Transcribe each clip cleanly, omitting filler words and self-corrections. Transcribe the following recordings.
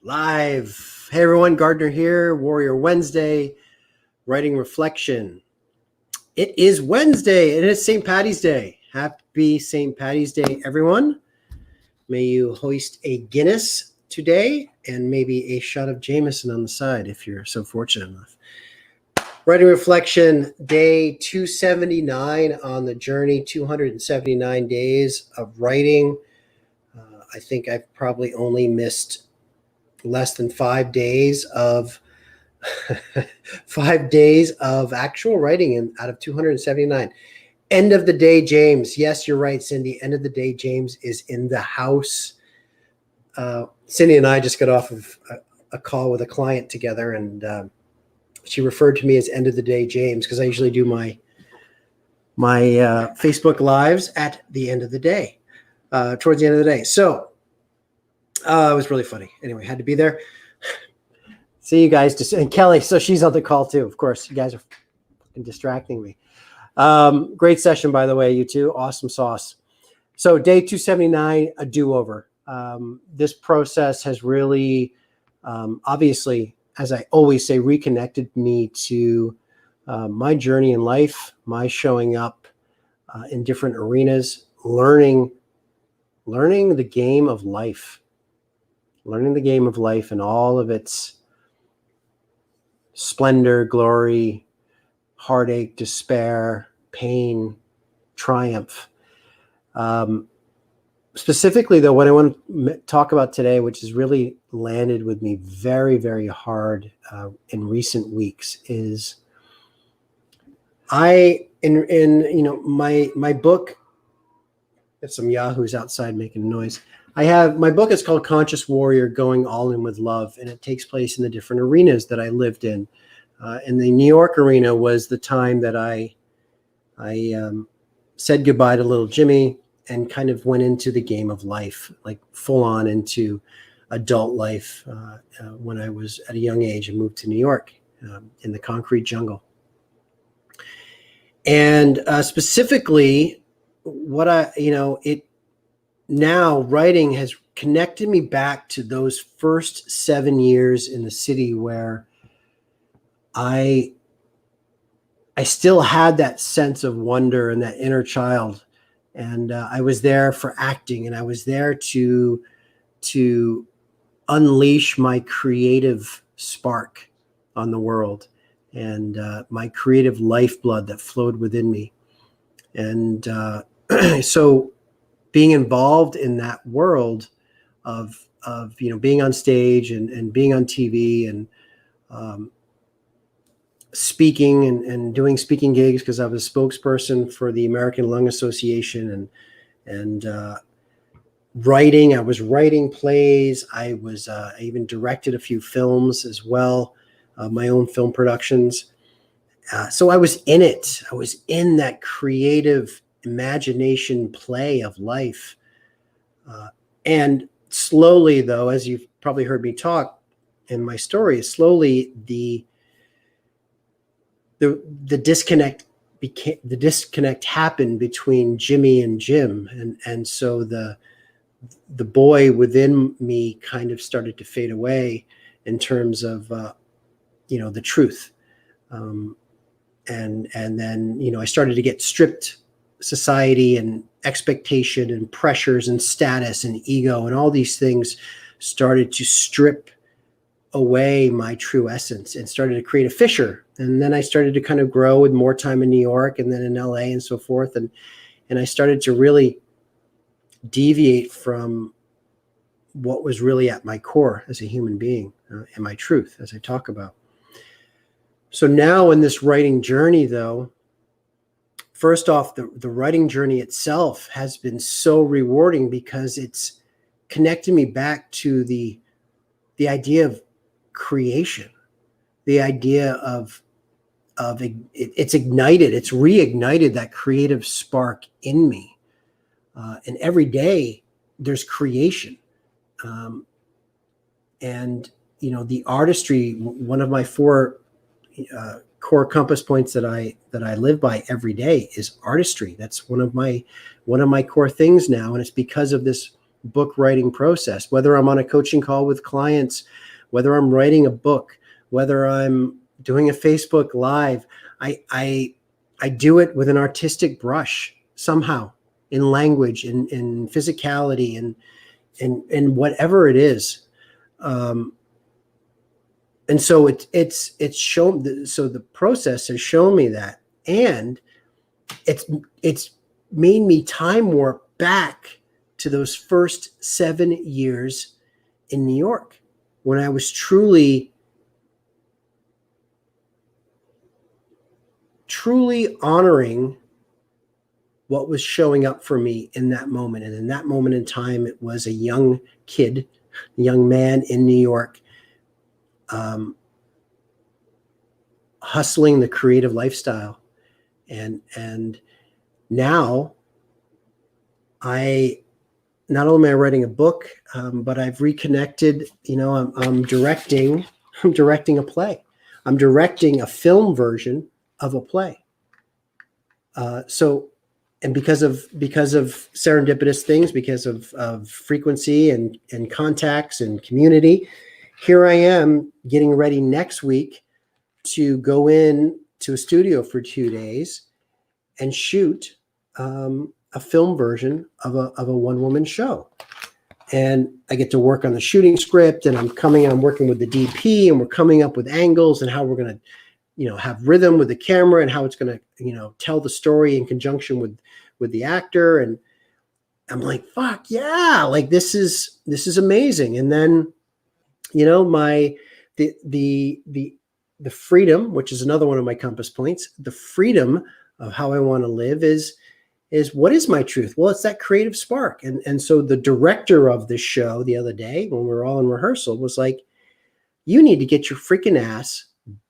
Live. Hey everyone, Gardner here, Warrior Wednesday, writing reflection. It is Wednesday and it's St. Paddy's Day. Happy St. Paddy's Day, everyone. May you hoist a Guinness today and maybe a shot of Jameson on the side if you're so fortunate enough. Writing reflection, day 279 on the journey, 279 days of writing. I think I've probably only missed less than 5 days of 5 days of actual writing out of 279. End of the day, James. Yes, you're right, Cindy. End of the day, James is in the house. Cindy and I just got off of a call with a client together, and she referred to me as end of the day, James, because I usually do my Facebook lives at the end of the day, towards the end of the day. So it was really funny. Anyway, had to be there. See you guys. And Kelly, so she's on the call too. Of course, you guys are distracting me. Great session, by the way, you two. Awesome sauce. So day 279, a do-over. This process has really, obviously, as I always say, reconnected me to my journey in life, my showing up in different arenas, learning the game of life, and all of its splendor, glory, heartache, despair, pain, triumph. Specifically, though, what I want to talk about today, which has really landed with me very, very hard in recent weeks, is my book. Got some yahoos outside making noise. My book is called Conscious Warrior: Going All In with Love, and it takes place in the different arenas that I lived in. In the New York arena was the time that I said goodbye to little Jimmy and kind of went into the game of life, like full on into adult life when I was at a young age and moved to New York in the concrete jungle. And specifically, now writing has connected me back to those first 7 years in the city where I still had that sense of wonder and that inner child. And I was there for acting, and I was there to unleash my creative spark on the world and my creative lifeblood that flowed within me. And so being involved in that world of being on stage and being on TV and speaking and doing speaking gigs, because I was a spokesperson for the American Lung Association and writing. I was writing plays. I even directed a few films as well, my own film productions. So I was in it. I was in that creative imagination play of life. And slowly, though, as you've probably heard me talk in my story, slowly the disconnect happened between Jimmy and Jim, and so the boy within me kind of started to fade away in terms of the truth, and then I started to get stripped. Society and expectation and pressures and status and ego and all these things started to strip away my true essence and started to create a fissure. And then I started to kind of grow with more time in New York and then in LA and so forth. And I started to really deviate from what was really at my core as a human being and my truth, as I talk about. So now in this writing journey, though, first off, the writing journey itself has been so rewarding because it's connected me back to the idea of creation, the idea of it's reignited that creative spark in me. And every day there's creation. And the artistry, one of my four core compass points that I live by every day is artistry. That's one of my core things now, and it's because of this book writing process, whether I'm on a coaching call with clients, whether I'm writing a book, whether I'm doing a Facebook Live. I do it with an artistic brush somehow, in language, in physicality, and whatever it is. And so it's shown. So the process has shown me that, and it's made me time warp back to those first 7 years in New York, when I was truly honoring what was showing up for me in that moment. And in that moment in time, it was a young kid, a young man in New York, hustling the creative lifestyle. And now not only am I writing a book, but I've reconnected. I'm directing a play. I'm directing a film version of a play. And because of serendipitous things, because of frequency and contacts and community, here I am getting ready next week to go in to a studio for 2 days and shoot a film version of a one-woman show. And I get to work on the shooting script, and I'm working with the DP, and we're coming up with angles and how we're going to, have rhythm with the camera, and how it's going to, tell the story in conjunction with the actor. And I'm like, fuck yeah, like this is amazing. And then, the freedom, which is another one of my compass points, the freedom of how I want to live is what is my truth? Well, it's that creative spark. And so the director of the show the other day, when we were all in rehearsal, was like, you need to get your freaking ass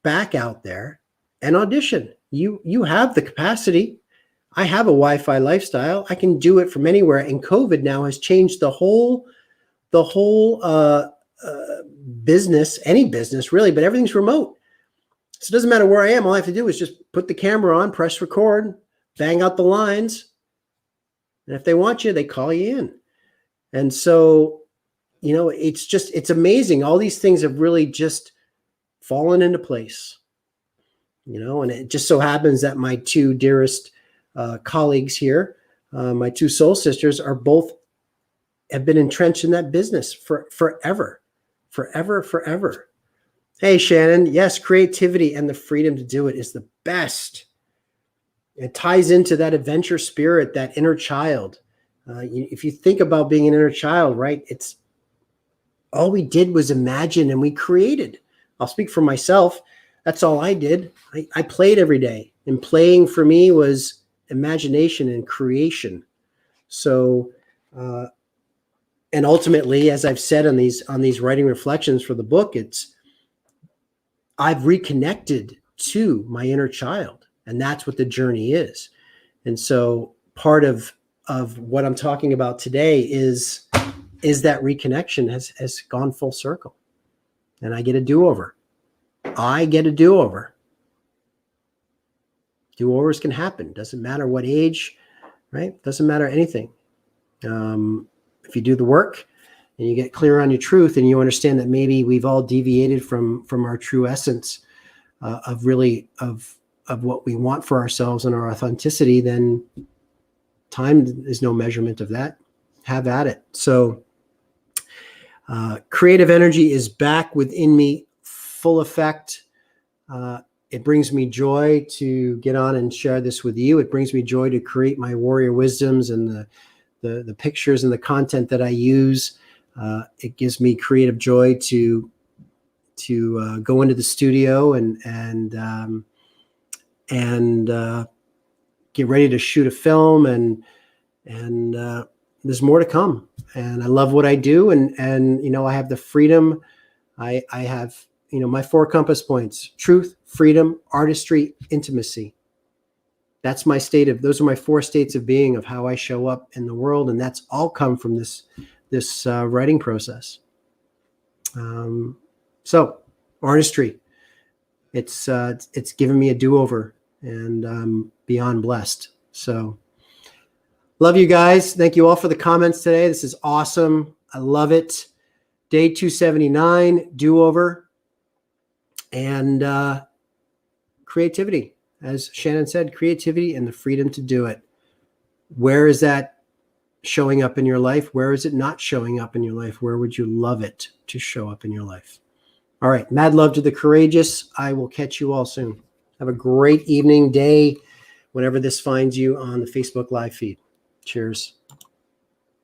back out there and audition. You have the capacity. I have a Wi-Fi lifestyle. I can do it from anywhere. And COVID now has changed the whole business, any business really, but everything's remote. So it doesn't matter where I am. All I have to do is just put the camera on, press record, bang out the lines. And if they want you, they call you in. And so, it's amazing. All these things have really just fallen into place, and it just so happens that my two dearest colleagues here, my two soul sisters, have been entrenched in that business for forever. Hey, Shannon, yes, creativity and the freedom to do it is the best. It ties into that adventure spirit, that inner child. If you think about being an inner child, right, it's all we did was imagine and we created. I'll speak for myself. That's all I did. I played every day, and playing for me was imagination and creation. So, and ultimately, as I've said on these writing reflections for the book, I've reconnected to my inner child, and that's what the journey is. And so part of what I'm talking about today is that reconnection has gone full circle, and I get a do-over. Do-overs can happen. Doesn't matter what age, right? Doesn't matter anything. If you do the work and you get clear on your truth, and you understand that maybe we've all deviated from our true essence of what we want for ourselves and our authenticity, then time is no measurement of that. Have at it. So creative energy is back within me, full effect. It brings me joy to get on and share this with you. It brings me joy to create my warrior wisdoms and the pictures and the content that I use. It gives me creative joy to go into the studio and get ready to shoot a film, and there's more to come. And I love what I do, and I have the freedom. I have my 4 compass points: truth, freedom, artistry, intimacy. Those are my 4 states of being, of how I show up in the world. And that's all come from this writing process. So artistry, it's given me a do-over, and I'm beyond blessed. So Love you guys. Thank you all for the comments today. This is awesome. I love it. Day 279, do-over, and creativity. As Shannon said, creativity and the freedom to do it. Where is that showing up in your life? Where is it not showing up in your life? Where would you love it to show up in your life? All right. Mad love to the courageous. I will catch you all soon. Have a great evening, day, whenever this finds you on the Facebook Live feed. Cheers.